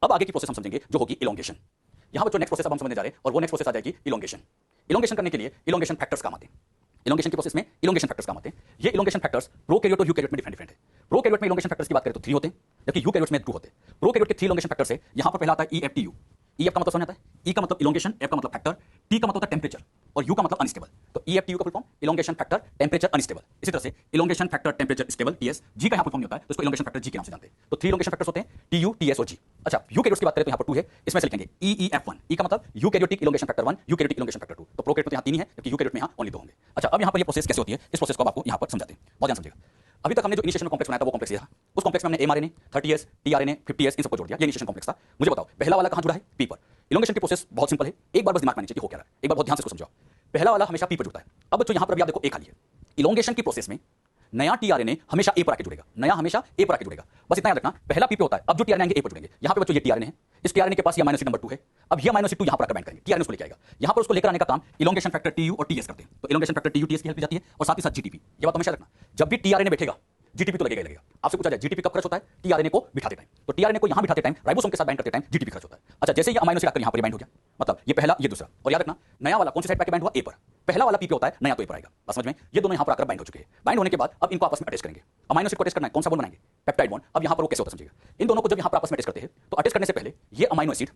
अब आगे की प्रोसेस हम समझेंगे जो होगी इलोंगेशन। यहां पर जो नेक्स्ट प्रोसेस अब हम समझने जा रहे हैं और वो नेक्स्ट प्रोसेस आ जाएगी इलोंगेशन। इलोंगेशन करने के लिए इलोंगेशन फैक्टर्स काम आते हैं। इलोंगेशन के प्रोसेस में इलोंगेशन फैक्टर्स काम आते हैं। ये इलोंगेशन फैक्टर्स प्रोकैरियोट और यूकैरियोट में डिफरेंट डिफरेंट है। प्रोकैरियोट में इलोंगेशन फैक्टर्स की बात करें तो 3 होते हैं, जबकि यूकैरियोट्स में 2 होते हैं। प्रोकैरियोट के 3 इलोंगेशन फैक्टर्स है। यहां पर पहला आता है EFTU। EF का मतलब समझ आता है, E का मतलब इलोंगेशन, F का मतलब फैक्टर, T का मतलब होता है टेम्परेचर और U का मतलब अनस्टेबल। तो EFTU का full form elongation factor temperature unstable. इसी तरह से elongation factor temperature stable TS, G का यहां फुल फॉर्म होता है, तो इसको इलोंगेशन फैक्टर G के नाम से जानते हैं। तो 3 इलोंगेशन फैक्टर्स होते हैं, TU, TS और G। अच्छा, यूकैरियोट्स की बात करें तो यहां पर 2 है, इसमें से लिखेंगे EEF1। E का मतलब eukaryotic elongation factor 1, eukaryotic elongation factor 2। तो प्रोकैरियोट में यहां 3 है, जबकि यूकैरियोट में यहां ओनली 2 होंगे। अच्छा, अब यहां पर ये प्रोसेस कैसे होती है, इस प्रोसेस को आपको यहां पर समझाते हैं, बहुत ध्यान समझिएगा। अभी तक हमने जो इनिशिएशन कॉम्प्लेक्स बनाया था वो कॉम्प्लेक्स ये था। उस कॉम्प्लेक्स में हमने mRNA, 30S, tRNA, 50S इन सबको जोड़ दिया। ये इनिशिएशन कॉम्प्लेक्स था। मुझे बताओ पहला वाला कहां जुड़ा है? P पर। इलोंगेशन की प्रोसेस बहुत सिंपल है, एक बार बस दिमाग में आनी चाहिए हो क्या रहा है, एक बार बहुत ध्यान से इसको समझो। पहला वाला हमेशा P पर जुड़ता है। अब बच्चों यहां पर भी आप देखो A खाली है। इलोंगेशन की प्रोसेस में नया tRNA हमेशा A पर आके जुड़ेगा, नया हमेशा A पर आके जुड़ेगा। बस इतना याद रखना, पहला P पे होता है, अब जो tRNA आएंगे A पर जुड़ेंगे। यहां पे बच्चों ये tRNA है, इस tRNA के पास ये अमाइनो एसिड नंबर 2 है। अब ये अमाइनो एसिड 2 यहां पर आकर बाइंड करेंगे, tRNA उसको लेके आएगा। यहां पर उसको लेकर आने का काम इलोंगेशन फैक्टर TU और TS करते हैं। तो इलोंगेशन फैक्टर TU TS की हेल्प जाती है और साथ ही साथ GTP। ये बात हमेशा रखना, जब भी tRNA बैठेगा GTP तो लगेगा ही लगेगा। आपसे पूछा जाए GTP कब खर्च होता है? tRNA को बिठाते टाइम। तो tRNA को यहां बिठाते टाइम राइबोसोम के साथ बाइंड करते टाइम GTP खर्च होता है। अच्छा, जैसे ये अमाइनो एसिड आकर यहां पर बाइंड हो गया, मतलब ये पहला ये दूसरा, और याद रखना नया वाला कौन सी साइड पर बाइंड हुआ? A पर। पहला वाला P पे होता है, नया तो A पर आएगा। बस समझ में, ये दोनों यहां पर आकर बाइंड हो चुके हैं। बाइंड होने के बाद अब इनको आपस में अटैच करेंगे। अमाइनो एसिड को अटैच करना है, कौन सा बॉन्ड बनाएंगे? Peptide bond. अब यहां पर वो कैसे होता है समझिएगा। इन दोनों को जब यहां पर आपस में अटैच करते हैं तो अटैच करने से पहले ये अमाइनो एसिड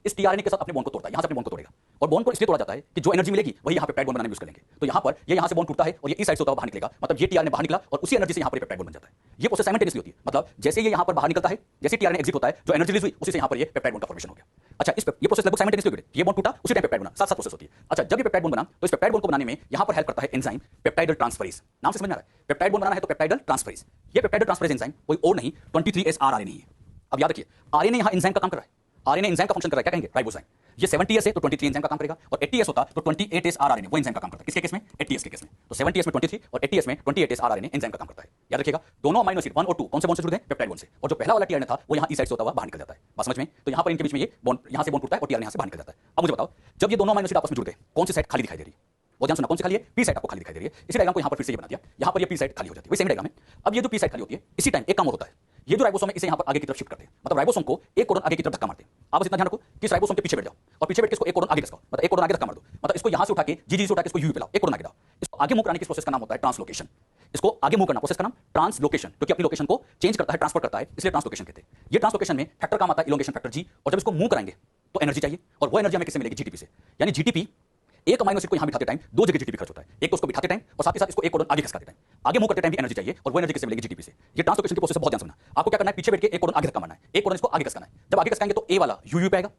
इस tRNA के साथ अपने बॉन्ड को तोड़ता है, यहां से अपने बॉन्ड को तोड़ेगा। और बॉन्ड को इसलिए तोड़ा जाता है कि जो एनर्जी मिलेगी वही यहां पे पेप्टाइड बॉन्ड बनाने में यूज करेंगे। तो यहां पर ये यहां से बॉन्ड टूटता है और ये इस साइड से होता हुआ बाहर निकलेगा, मतलब ये tRNA बाहर निकला और उसी एनर्जी से यहां पर पेप्टाइड बॉन्ड बन जाता है। ये प्रोसेस साइमल्टेनियसली होती है, मतलब जैसे ये यहां पर बाहर निकलता है, जैसे tRNA एग्जिट होता है, जो एनर्जी रिलीज हुई उसी से यहां पर ये पेप्टाइड बॉन्ड का फॉर्मेशन हो गया। अच्छा, ये प्रोसेस लगभग साइमल्टेनियसली हो गई। ये बॉन्ड टूटा, उसी टाइम पेप्टाइड बना, साथ साथ प्रोसेस होती है। अच्छा, जब ये पेप्टाइड बॉन्ड बना तो इस पेप्टाइड बॉन्ड को बनाने में यहां पर हेल्प करता है एंजाइम पेप्टाइडल ट्रांसफरेज। नाम से समझ में आ रहा है, पेप्टाइड बॉन्ड बनाना है तो पेप्टाइडल ट्रांसफरेज। ये पेप्टाइडल ट्रांसफरेज एंजाइम कोई और नहीं 23S RNA है। अब याद रखिए, RNA यहां एंजाइम का काम कर रहा है, RNA एंजाइम का फंक्शन कर रहा है, क्या कहेंगे? राइबोजाइम। ये 70S है तो 23 एंजाइम का काम करेगा, और 80S होता तो 28S RNA वो एंजाइम का काम करता है। किसके केस में? 80S के केस में। तो 70S में 23 और 80S में 28S RNA एंजाइम का काम करता है। याद रखिएगा, दोनों अमाइनो एसिड 1 और 2 कौन से बॉन्ड से जुड़ गए? पेप्टाइड बॉन्ड से। और जो पहला वाला tRNA था वो यहां इस साइड से होता हुआ बाहर निकल जाता है। बात समझ में? तो यहां पर इनके बीच में ये बॉन्ड, यहां से बॉन्ड टूटता है और tRNA यहां से बाहर निकल जाता है। अब मुझे बताओ, जब ये दोनों अमाइनो एसिड आपस में जुड़ गए, कौन सी साइड खाली दिखाई दे रही है? वो ध्यान सुनना, कौन सी खाली है? P साइड आपको खाली दिखाई दे रही है। इसी डायग्राम को यहां पर फिर से ये बना दिया, यहां पर ये P साइड खाली हो जाती है, वही सेम डायग्राम है। अब ये जो P साइड खाली होती है, इसी टाइम एक काम और होता है, ये जो राइबोसोम है इसे यहां पर आगे की तरफ शिफ्ट करते हैं, मतलब राइबोसोम को एक कोडन आगे की तरफ धक्का मारते हैं। आप बस इतना ध्यान रखो कि इस राइबोसोम के पीछे बैठ जाओ और पीछे बैठ के इसको एक कोडन आगे खिसकाओ, मतलब एक कोडन आगे धक्का मार दो, मतलब इसको यहां से उठा के जी से उठा के इसको यू पे लाओ, एक कोडन आगे लाओ। इसको आगे मूव कराने की प्रोसेस का नाम होता है ट्रांसलोकेशन। इसको आगे मूव करना प्रोसेस का नाम ट्रांसलोकेशन, क्योंकि अपनी लोकेशन को चेंज करता है, ट्रांसफर करता है, इसलिए ट्रांसलोकेशन कहते हैं। ये ट्रांसलोकेशन में फैक्टर काम आता है इलोंगेशन फैक्टर जी, और जब इसको मूव कराएंगे तो एनर्जी चाहिए, और वो एनर्जी हमें किससे मिलेगी? GTP से। यानी GTP एक अमाइनो एसिड को यहां बिठाते टाइम 2 जगह GTP खर्च होता है, एक तो उसको बिठाते टाइम और साथ ही साथ इसको एक कोडन आगे खिसकाते टाइम। आगे मूव करते टाइम भी एनर्जी चाहिए, और वो एनर्जी किससे मिलेगी? GTP से। ये ट्रांसलोकेशन की प्रोसेस बहुत ध्यान सुनना। आपको क्या करना है? पीछे बैठ के एक कोडन आगे धक्का मारना है, एक कोडन इसको आगे खिसकाना है। जब आगे खिसकाएंगे तो A वाला UU पे आएगा,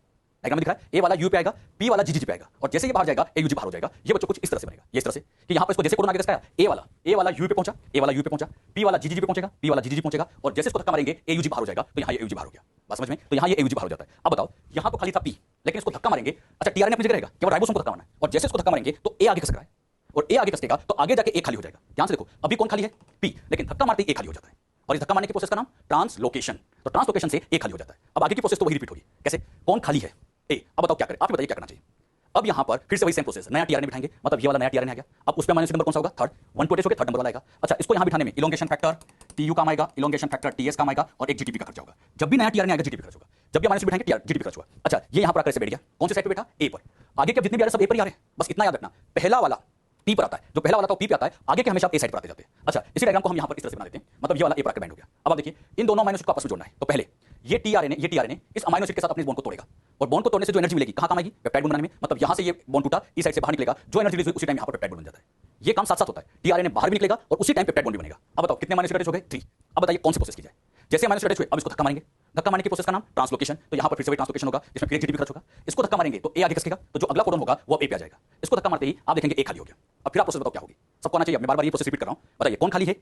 डायग्राम में दिख रहा है, A वाला U पे आएगा, P वाला GGG पे आएगा, और जैसे ये बाहर जाएगा AUG बाहर हो जाएगा। ये बच्चों कुछ इस तरह से बनेगा, ये इस तरह से कि यहां पर इसको जैसे कोडन आगे खिसकाया, A वाला U पे पहुंचा, A वाला U पे पहुंचा, P वाला GGG पे पहुंचेगा, P वाला GGG पहुंचेगा, और जैसे इसको धक्का मारेंगे AUG बाहर हो जाएगा, तो यहां ये AUG बाहर हो गया। बात समझ में? तो यहां ये AUG बाहर हो जाता है। अब बताओ, यहां तो खाली था P, लेकिन इसको धक्का मारेंगे, अच्छा tRNA अपनी जगह रहेगा, केवल राइबोसोम को धक्का मारना है, और जैसे इसको धक्का मारेंगे तो A आगे खिसक रहा है, और A आगे खिसकेगा तो आगे जाके A खाली हो जाएगा। ध्यान से देखो, अभी कौन खाली है? P, लेकिन धक्का मारते ही A खाली हो जाता है, और इस धक्का मारने की प्रोसेस का नाम ट्रांसलोकेशन। तो ट्रांसलोकेशन से A खाली हो जाता है। अब आगे की प्रोसेस तो वही रिपीट होगी। कैसे? कौन खाली है? A। अब बताओ क्या करें, आप बताइए क्या करना चाहिए? अब यहां पर फिर से वही सेम प्रोसेस, नया tRNA बिठाएंगे, मतलब ये वाला नया tRNA आ गया। अब उस पे अमाइनो एसिड नंबर कौन सा होगा? थर्ड, 1 2 अटैच हो गया, थर्ड नंबर वाला आएगा। अच्छा, इसको यहां बिठाने में इलोंगेशन फैक्टर TU काम आएगा, इलोंगेशन फैक्टर TS काम आएगा, और एक GTP का खर्चा होगा। जब भी नया tRNA आएगा GTP खर्च होगा, जब भी अमाइनो एसिड बिठाएंगे GTP खर्च होगा। अच्छा, ये यहां पर आकर से बैठ गया, कौन से साइड पे बैठा? A पर। आगे के जितने भी आ रहे हैं सब A पर ही आ रहे हैं, बस इतना याद रखना, पहला वाला P पर आता है, जो पहला वाला था वो P पे आता है, आगे के हमेशा A साइड पर आते जाते हैं। अच्छा, इसी डायग्राम को हम यहां पर इस तरह से बना देते हैं, मतलब ये वाला A पर आकर बाइंड हो गया। अब आप देखिए, इन दोनों अमाइनो एसिड को आपस में जोड़ना है, तो पहले ये tRNA इस अमाइनो एसिड के साथ अपने बॉन्ड को तोड़ेगा, और बॉन्ड को तोड़ने से जो एनर्जी मिलेगी कहां काम आएगी? पेप्टाइड बॉन्ड बनाने में, मतलब यहां से ये बॉन्ड टूटा, इस साइड से बाहर निकलेगा, जो एनर्जी रिलीज हुई उसी टाइम यहां पर पेप्टाइड बॉन्ड बन जाता है। ये काम साथ साथ होता है, tRNA बाहर भी निकलेगा और उसी टाइम पेप्टाइड बॉन्ड भी बनेगा। अब बताओ कितने अमाइनो एसिड अटैच हो गए? 3। अब बताइए कौन सी प्रोसेस की जाए? जैसे अमाइनो एसिड अटैच हुए, अब इसको धक्का मारेंगे, धक्का मारने की प्रोसेस का नाम ट्रांसलोकेशन। तो यहां पर फिर से वही ट्रांसलोकेशन होगा, जिसमें फिर GTP खर्च होगा। इसको धक्का मारेंगे तो A आगे खिसकेगा, तो जो अगला कोडन होगा वो A पे आ जाएगा। इसको धक्का मारते ही आप देखेंगे A खाली हो गया। अब फिर आप प्रोसेस बताओ क्या होगी? सबको आना चाहिए, मैं बार-बार ये प्रोसेस रिपीट कर रहा हूं। बताइए कौन खाली है?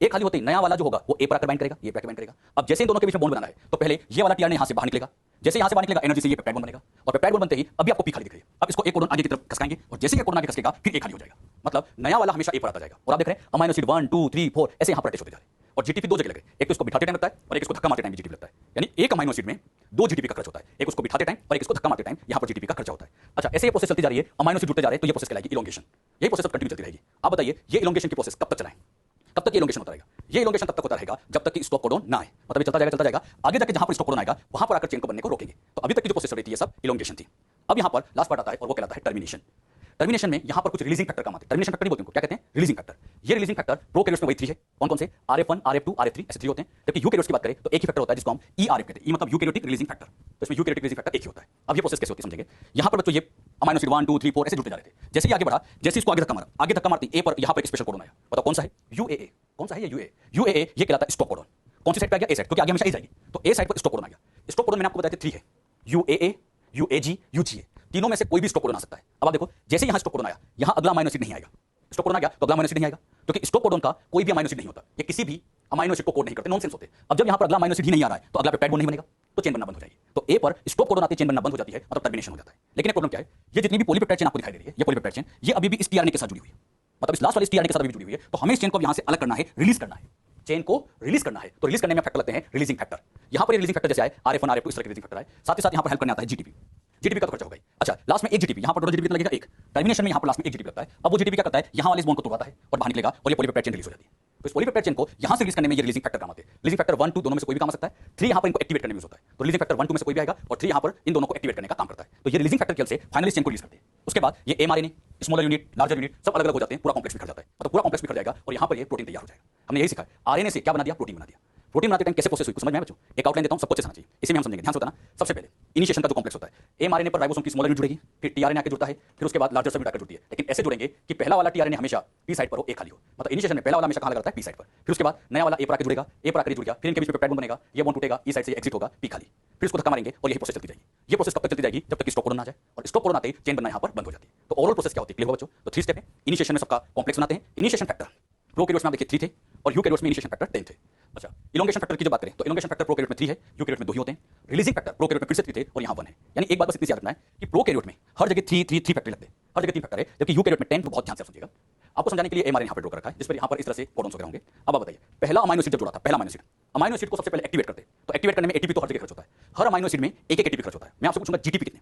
A खाली होते ही नया वाला जो होगा वो A पर आकर बाइंड करेगा, ये पे आकर बाइंड करेगा। अब जैसे इन दोनों के बीच में बॉन्ड बनाना है, तो पहले ये वाला tRNA यहां से बाहर निकलेगा, जैसे यहां से बाहर निकलेगा एनर्जी से ये पेप्टाइड बॉन्ड बनेगा, और पेप्टाइड बॉन्ड बनते ही अभी आपको P खाली दिख रही है। अब इसको एक कोडन आगे की तरफ खिसकाएंगे, और जैसे ये कोडन आगे खिसकेगा फिर A खाली हो जाएगा, मतलब नया वाला हमेशा A पर आता जाएगा। और आप देख रहे हैं अमाइनो एसिड 1 2 3 4 ऐसे यहां पर अटैच होते जा रहे हैं, और GTP 2 जगह लग रहे हैं, एक तो इसको बिठाते टाइम लगता है और एक इसको धक्का मारते टाइम भी GTP लगता है। यानी एक अमाइनो एसिड में 2 GTP का खर्च होता है, एक उसको बिठाते टाइम और एक इसको धक्का मारते टाइम यहां पर GTP का खर्चा होता है। अच्छा, ऐसे ये प्रोसेस चलती जा रही है, अमाइनो एसिड जुड़ते जा रहे हैं, तो ये प्रोसेस कहलाएगी इलोंगेशन। यही प्रोसेस कंटिन्यू चलती रहेगी। आप बताइए ये इलोंगेशन की प्रोसेस कब तक चलाएं? कब तक ये इलोंगेशन होता रहेगा? ये इलोंगेशन तब तक होता रहेगा जब तक कि स्टॉप कोडन ना आए, मतलब ये चलता जाएगा, आगे जाके जहां पर स्टॉप कोडन आएगा वहां पर आकर चेन को बनने को रोकेंगे। तो अभी तक की जो प्रोसेस चल रही थी ये सब इलोंगेशन थी। अब यहां पर लास्ट पार्ट आता है और वो कहलाता है टर्मिनेशन। टर्मिनेशन में यहां पर कुछ रिलीजिंग फैक्टर काम आते हैं। टर्मिनेशन फैक्टर नहीं बोलते उनको, क्या कहते हैं? Releasing factor. ये रिलीजिंग फैक्टर प्रोकैरियोट्स में वही 3 है। कौन कौन से? RF1, RF2, RF3 ऐसे 3 होते हैं। जबकि यूकैरियोट्स की बात करें तो एक ही फैक्टर होता है जिसको हम ERF कहते हैं। ई मतलब यूकैरियोटिक रिलीजिंग फैक्टर। तो इसमें यूकैरियोटिक रिलीजिंग फैक्टर एक ही होता है। अब ये प्रोसेस कैसे होती है समझेंगे। यहां पर बच्चों ये अमीनो एसिड 1 2 3 4 ऐसे जुड़ते जा रहे थे। जैसे ही आगे बढ़ा, जैसे इसको आगे धक्का मारती ए पर यहां पर एक स्पेशल कोडन आया। बताओ कौन सा है? UAA। कौन सा है ये? UAA। UAA ये कहलाता है स्टॉप कोडन। कौन सी साइड पे आ गया? ए साइड, क्योंकि आगे हमेशा ए जाएगी। तो ए साइड पर स्टॉप कोडन आ गया। स्टॉप कोडन मैंने आपको बताया था 3 है। UAA, UAG, UGA। तीनों में से कोई भी स्टॉप कोडन आ सकता है। अब आप देखो, जैसे यहां स्टॉप कोडन आया, यहां अगला अमीनो एसिड नहीं आएगा। स्टॉप कोडन आ गया तो अगला अमीनो एसिड नहीं आएगा, क्योंकि स्टॉप कोडन का कोई भी अमीनो एसिड नहीं होता। ये किसी भी अमीनो एसिड को कोड नहीं करते, नॉनसेंस होते। अब जब यहां पर अगला अमीनो एसिड ही नहीं आ रहा है तो अगला पेप्टाइड बॉन्ड नहीं बनेगा, तो चेन बनना बंद हो जाएगी। तो ए पर स्टॉप कोडन आते चेन बनना बंद हो जाती है, मतलब टर्मिनेशन हो जाता है। लेकिन एक प्रॉब्लम क्या है, ये जितनी भी पॉलीपेप्टाइड चेन आपको दिखाई दे रही है, ये पॉलीपेप्टाइड चेन ये अभी भी इस टीआरएनए के साथ जुड़ी हुई है। मतलब इस लास्ट वाले टीआरएनए के साथ अभी भी जुड़ी हुई है। तो हमें इस चेन को यहां से अलग करना है, रिलीज करना है। चेन को रिलीज करना है, तो रिलीज करने में फैक्टर लगते हैं रिलीजिंग फैक्टर। यहां पर रिलीजिंग फैक्टर जैसे आए RF1 RF2 इस तरह के रिलीजिंग फैक्टर आए। साथ ही साथ यहां पर हेल्प करने आता है जीटीपी। जीटीपी का तो खर्चा हो गई। अच्छा, लास्ट में एक जीटीपी, यहां पर टोटल जीटीपी कितना लगेगा? 1। टर्मिनेशन में यहां पर लास्ट में एक जीटीपी लगता है। अब वो जीटीपी क्या करता है? यहां वाले इस बॉन्ड को तोड़वाता है और बाहर निकलेगा और ये पॉलीपेप्टाइड चेन रिलीज हो जाती है। तो इस पॉलीपेप्टाइड चेन को यहां से रिलीज करने में ये रिलीजिंग फैक्टर काम आते हैं। रिलीजिंग फैक्टर 1 2 दोनों में से कोई भी काम आ सकता है। 3 यहां पर इनको एक्टिवेट करने में यूज होता है। तो रिलीजिंग फैक्टर 1 2 में से कोई भी आएगा और 3 यहां पर इन दोनों को एक्टिवेट करने का काम करता है। तो ये रिलीजिंग फैक्टर की हेल्प से फाइनली चेन को रिलीज करते हैं। उसके बाद ये mRNA, smaller unit, larger unit सब अलग अलग हो जाते हैं, पूरा कॉम्प्लेक्स बिखर जाता है। मतलब पूरा कॉम्प्लेक्स बिखर जाएगा और यहां पर ये प्रोटीन तैयार हो जाएगा। हमने यही सीखा, आरएनए से क्या बना दिया? प्रोटीन बना दिया। प्रोटीन बनाते टाइम कैसे प्रोसेस हुई कुछ समझ में आया बच्चों? एक आउटलाइन देता हूं, सबको अच्छे से समझना चाहिए, इसी में हम समझेंगे। ध्यान से होता है ना। सबसे पहले इनिशिएशन का जो कॉम्प्लेक्स होता है, एमआरएनए पर राइबोसोम की स्मॉलर यूनिट जुड़ेगी, फिर टीआरएनए आके जुड़ता है, फिर उसके बाद लार्जर सबयूनिट आकर जुड़ती है। लेकिन ऐसे जुड़ेंगे कि पहला वाला टीआरएनए हमेशा पी साइड पर हो, ए खाली हो। मतलब इनिशिएशन में पहला वाला हमेशा कहां लगा रहता है? पी साइड पर। फिर उसके बाद नया वाला ए पर आके जुड़ेगा, ए पर आकर जुड़ गया, फिर इनके बीच में पेप्टाइड बॉन्ड बनेगा, ये बॉन्ड टूटेगा, ई साइड से एग्जिट होगा, पी खाली। फिर उसको धक्का मारेंगे और यही प्रोसेस चलती जाएगी। ये प्रोसेस कब तक चलती जाएगी? जब तक स्टॉप कोडन आ जाए, और स्टॉप कोडन आते ही चेन बनना यहां पर बंद हो जाती है। तो ओवरऑल प्रोसेस क्या होती है? क्लियर हो बच्चों? तो 3 स्टेप है। इनिशिएशन में सबका कॉम्प्लेक्स बनाते हैं। इनिशिएशन फैक्टर प्रोकैरियोट्स में आप देखिए 3 थे और यूकैरियोट्स में इनिशिएशन फैक्टर 10 थे। अच्छा, इलोंगेशन फैक्टर की जब बात करें तो इलोंगेशन फैक्टर प्रोकैरियोट में 3 है, यूकैरियोट में 2 ही होते हैं। रिलीजिंग फैक्टर प्रोकैरियोट में फिर से 3 थे और यहां 1 है। यानी एक बात बस इतनी सी याद रखना है कि प्रोकैरियोट में हर जगह 3 फैक्टर लगते हैं, हर जगह 3 फैक्टर है, जबकि यूकैरियोट में 10। तो बहुत ध्यान से समझिएगा। आपको समझाने के लिए एमआरएनए यहां पर ड्रॉ कर रखा है, जिस पर यहां पर इस तरह से कोडन्स वगैरह होंगे। अब आप बताइए, पहला अमीनो एसिड जब जुड़ा था, पहला अमीनो एसिड को सबसे पहले एक्टिवेट करते हैं। तो एक्टिवेट करने में एटीपी तो हर जगह खर्च होता है, हर अमीनो एसिड में एक एटीपी खर्च होता है। मैं आपसे पूछूंगा जीटीपी कितने?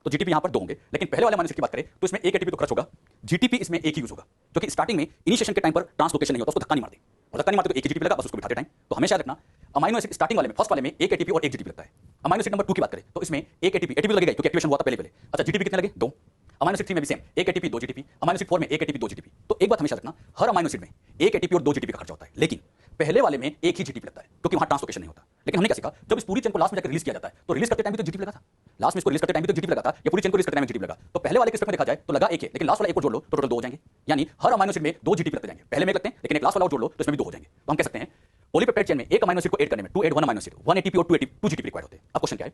तो जीटीपी यहां पर 2 होंगे। लेकिन पहले वाले अमीनो एसिड की बात करें तो इसमें एक एटीपी तो खर्च होगा, जीटीपी इसमें एक ही यूज होगा, क्योंकि स्टार्टिंग में इनिशिएशन के टाइम पर ट्रांसलोकेशन नहीं होता, उसको धक्का नहीं मारते। और धक्का नहीं मारते तो एक जीटीपी लगा, बस उसको बिठाते टाइम। तो हमेशा याद रखना, अमीनो एसिड स्टार्टिंग वाले में, फर्स्ट वाले में एक एटीपी और एक जीटीपी लगता है। अमीनो एसिड नंबर 2 की बात करें तो इसमें एक एटीपी लगेगा, क्योंकि एक्टिवेशन हुआ था पहले। अच्छा, जीटीपी कितने लगे? 2। अमीनो एसिड 3 में भी सेम, एक एटीपी 2 जीटीपी। अमीनो एसिड 4 में एक एटीपी 2 जीटीपी। तो एक बात हमेशा रखना, हर अमीनो एसिड में एक एटीपी और 2 जीटीपी का खर्च होता है, लेकिन पहले वाले में एक ही जीटीपी लगता है, क्योंकि वहां ट्रांसलोकेशन नहीं होता। लेकिन हमने क्या सीखा, जब इस पूरी चेन को लास्ट में जाकर रिलीज किया जाता है तो रिलीज करते टाइम भी तो जीटीपी लगा था। लास्ट में इसको रिलीज करते टाइम भी तो जीटीपी लगा था, या पूरी चेन को रिलीज करते टाइम जीटीपी लगा। तो पहले वाले के स्टेप में देखा जाए तो लगा एक है, लेकिन लास्ट वाला एक और जोड़ लो तो टोटल 2 हो जाएंगे। यानी हर अमीनो एसिड में 2 जीटीपी लगते जाएंगे। पहले में लगते हैं, लेकिन एक लास्ट वाला और जोड़ लो तो इसमें भी 2 हो जाएंगे। तो हम कह सकते हैं पॉलीपेप्टाइड चेन में एक अमीनो एसिड को ऐड करने में, to add 1 amino acid, 1 ATP और 2 जीटीपी रिक्वायर्ड होते हैं। अब क्वेश्चन क्या है,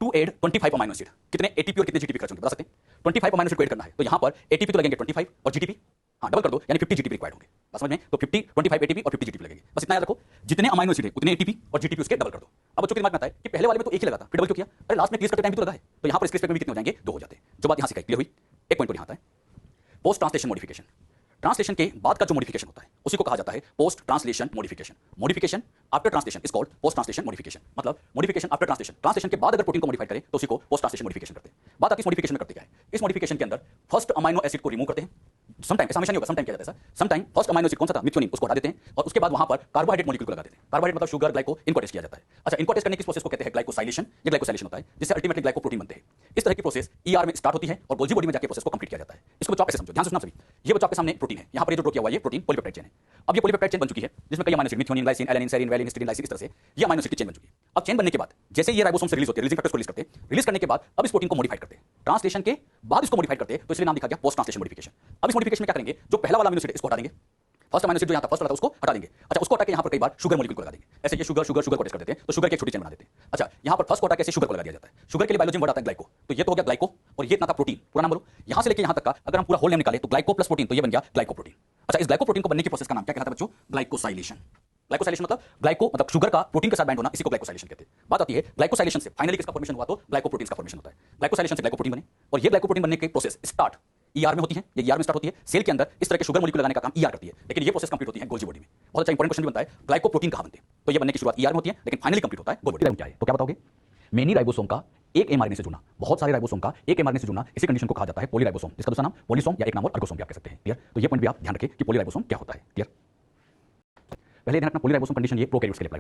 टू ऐड 25 अमीनो एसिड, कितने एटीपी और कितने जीटीपी खर्च होंगे बता सकते हैं? 25 अमीनो एसिड को ऐड करना है, तो यहां पर एटीपी तो लगेंगे 25 और जीटीपी डबल कर दो, यानी 50 जीटीपी रिक्वायर्ड होंगे। बस समझ में? तो 50 25 एटीपी और 50 जीटीपी लगेंगे। बस इतना याद रखो, जितने अमीनो एसिड है उतने एटीपी और जीटीपी उसके डबल कर दो। अब बच्चों के दिमाग में आता है कि पहले वाले में तो एक ही लगा था, फिर डबल क्यों किया? अरे लास्ट में क्लियर करते टाइम भी तो लगा है, तो यहां पर इसके स्टेप में भी कितने हो जाएंगे? 2 हो जाते हैं। जो बात यहां सिखाई क्लियर हुई? एक पॉइंट और यहां आता है, पोस्ट ट्रांसलेशन मॉडिफिकेशन। ट्रांसलेशन के बाद का जो मॉडिफिकेशन होता है उसी को कहा जाता है post translation modification. Modification after translation is called post translation modification. मतलब मॉडिफिकेशन आफ्टर ट्रांसलेशन, ट्रांसलेशन के बाद अगर प्रोटीन को मॉडिफाई करें तो उसी को पोस्ट ट्रांसलेशन मॉडिफिकेशन करते हैं। बात आती है इस मॉडिफिकेशन में करते क्या है? इस मॉडिफिकेशन के अंदर फर्स्ट अमीनो एसिड को रिमूव करते हैं। समटाइम ऐसा हमेशा नहीं होगा, समटाइम किया जाता है ऐसा। समटाइम फर्स्ट अमीनो एसिड कौन सा था? मिथ्योनिन, उसको हटा देते हैं और उसके बाद वहां पर कार्बोहाइड्रेट मॉलिक्यूल को लगा देते हैं। कार्बोहाइड्रेट मतलब शुगर, ग्लाइको, इनको टेस्ट किया जाता है। अच्छा, इनको टेस्ट करने की प्रोसेस को कहते हैं ग्लाइकोसाइलेशन। ये ग्लाइकोसाइलेशन होता है जिससे अल्टीमेटली ग्लाइकोप्रोटीन बनते हैं। इस तरह की प्रोसेस ईआर में स्टार्ट होती है और गोल्जी बॉडी में जाकर प्रोसेस को कंप्लीट किया जाता है। इसको बच्चों आप समझो, ध्यान से सुनना सभी। ये बच्चों आपके सामने प्रोटीन है, यहां पर ये जो ड्रॉ किया हुआ है ये प्रोटीन पॉलीपेप्टाइड चेन है। अब ये पॉलीपेप्टाइड चेन बन चुकी है जिसमें कई amino acid, methionine, glycine, alanine, serine, valine, histidine, lysine, इस तरह से ये अमीनो एसिड की चेन बन चुकी है। अब चेन बनने के बाद जैसे ये राइबोसोम से रिलीज होती है, रिलीजिंग फैक्टर्स को रिलीज करते हैं। रिलीज करने के बाद अब इस प्रोटीन को मॉडिफाइड करते हैं। ट्रांसलेशन के बाद इसको मॉडिफाइड करते हैं, तो इसलिए नाम लिखा गया पोस्ट ट्रांसलेशन मॉडिफिकेशन। अब इस मॉडिफिकेशन में क्या करेंगे, जो पहला वाला अमीनो एसिड है इसको हटा देंगे। फर्स्ट अमीनो एसिड जो यहां था फर्स्ट वाला था उसको हटा देंगे। अच्छा, उसको हटा के यहां पर कई बार शुगर मॉलिक्यूल को लगा देंगे। ऐसे ये शुगर शुगर शुगर को टेस्ट कर देते हैं तो शुगर की एक छोटी चेन बना देते हैं। अच्छा, यहां पर फर्स्ट को हटा के ऐसे शुगर को लगा दिया जाता है। शुगर के लिए बायोलॉजी में वर्ड आता है ग्लाइको, तो ये तो हो गया ग्लाइको और ये इतना था प्रोटीन। पूरा नाम बोलो, यहां से लेके यहां तक का अगर हम पूरा होल नेम निकाले तो ग्लाइको प्लस प्रोटीन, तो ये बन गया ग्लाइकोप्रोटीन। अच्छा, इस ग्लाइकोप्रोटीन को बनने की प्रोसेस का नाम क्या कहलाता है बच्चों? ग्लाइकोसाइलेशन। ग्लाइकोसाइलेशन मतलब ग्लाइको मतलब शुगर का प्रोटीन के साथ बाइंड होना, इसी को ग्लाइकोसाइलेशन कहते हैं। बात आती है ग्लाइकोसाइलेशन से फाइनली किसका फॉर्मेशन हुआ, तो ग्लाइकोप्रोटीन का फॉर्मेशन होता है। ग्लाइकोसाइलेशन से ग्लाइकोप्रोटीन बने और ये ग्लाइकोप्रोटीन बनने की प्रोसेस स्टार्ट ईआर में होती है। ये ईआर में स्टार्ट होती है, सेल के अंदर इस तरह के शुगर मॉलिक्यूल लगाने का काम ईआर करती है, लेकिन ये प्रोसेस कंप्लीट होती है गोल्जी बॉडी में। बहुत अच्छा इंपॉर्टेंट क्वेश्चन बनता है, ग्लाइकोप्रोटीन कहां बनते हैं? तो ये बनने की शुरुआत ईआर में होती है, लेकिन फाइनली कंप्लीट होता है गोल्जी बॉडी। क्या है तो क्या बताओगे? मेनी राइबोसोम का एक एमआरएनए से जुड़ना, बहुत सारे राइबोसोम का एक एमआरएनए से जुड़ना, इसी कंडीशन को कहा जाता है पॉलीराइबोसोम, जिसका दूसरा नाम पॉलीसोम या एक नाम और अर्गोसोम भी आप कह सकते हैं। क्लियर? तो ये पॉइंट भी आप ध्यान रखें कि पॉलीराइबोसोम क्या होता है। क्लियर? पहले ध्यान रखना, पॉलीराइबोसोम कंडीशन ये प्रोकैरियोट्स के लिए अप्लाई